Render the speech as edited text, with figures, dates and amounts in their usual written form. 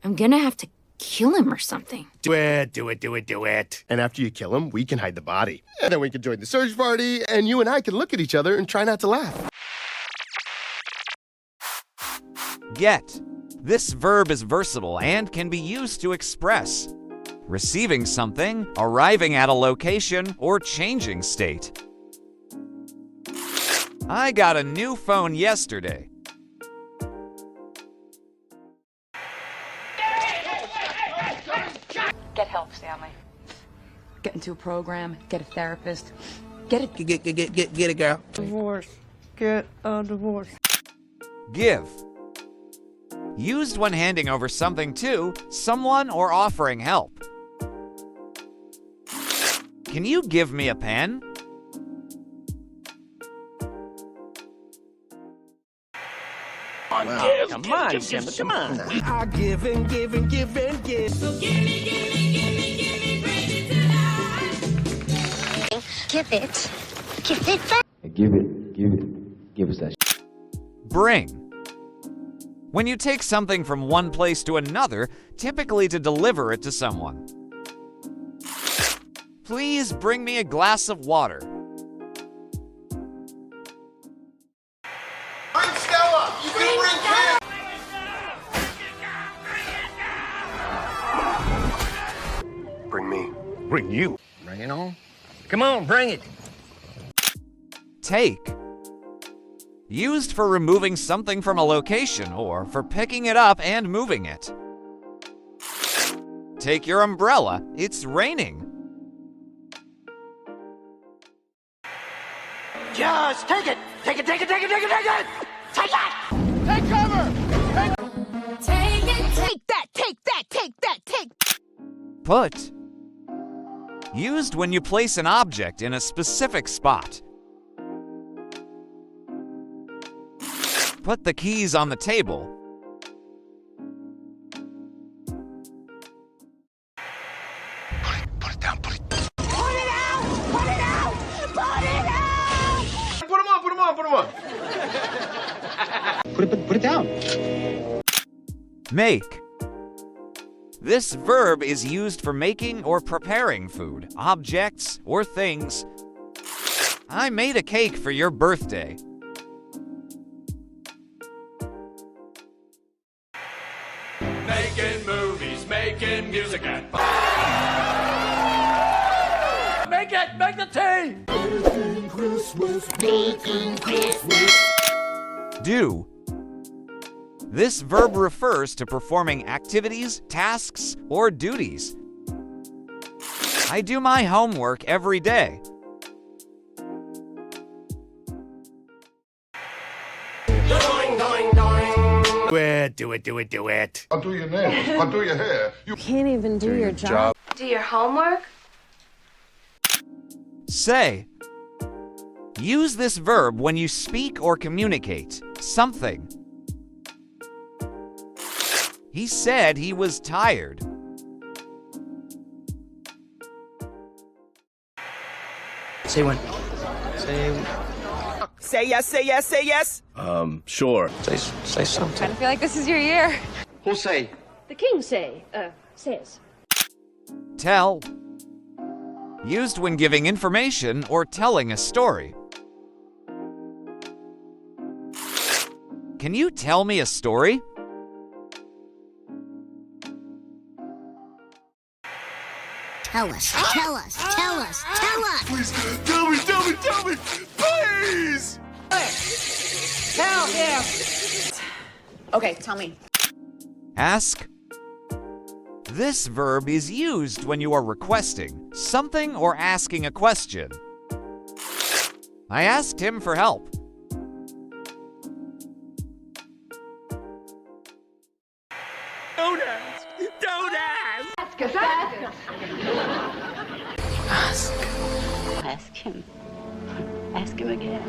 I'm gonna have to kill him or something. Do it. And after you kill him, we can hide the body. And then we can join the search party, and you and I can look at each other and try not to laugh. Get. This verb is versatile and can be used to express receiving something, arriving at a location, or changing state. I got a new phone yesterday. Get help, Stanley. Get into a program, get a therapist, get a girl. Divorce. Get a divorce. Give. Used when handing over something to someone or offering help. Can you give me a pen? Come on, Simba, come on. I give and give and give and give. So Give it back. Give us that. Bring. When you take something from one place to another, typically to deliver it to someone. Please bring me a glass of water. Bring Stella! You can bring Ken! Bring me. Bring you. Bring it on. Come on, bring it. Take. Used for removing something from a location or for picking it up and moving it. Take your umbrella. It's raining. Just take it! Take it! Take it! Take it! Take it! Take it! Take it! Take cover! Take it. Take that. Take that. Take that. Take. Put. Used when you place an object in a specific spot. Put the keys on the table. Put it down, put it down. Put it out. Put it out. Put it out. Put him on, put him on, put him on. Put it down. Make. This verb is used for making or preparing food, objects, or things. I made a cake for your birthday. Making movies, making music, and make the tea! Baking Christmas. Do. This verb refers to performing activities, tasks, or duties. I do my homework every day. Doing, doing, doing. Do it. I'll do your nails. I'll do your hair. You Can't even do your job. Do your homework? Say. Use this verb when you speak or communicate something. He said he was tired. Say when. Say yes, say yes, say yes. Sure. Say something. I feel like this is your year. Who'll say? The king says. Tell. Used when giving information or telling a story. Can you tell me a story? Tell us. Tell us. Tell us. Tell us. Please, tell me, please! Tell him. Okay, tell me. Ask. This verb is used when you are requesting something or asking a question. I asked him for help. Don't ask. Don't ask. Ask him. Ask him again.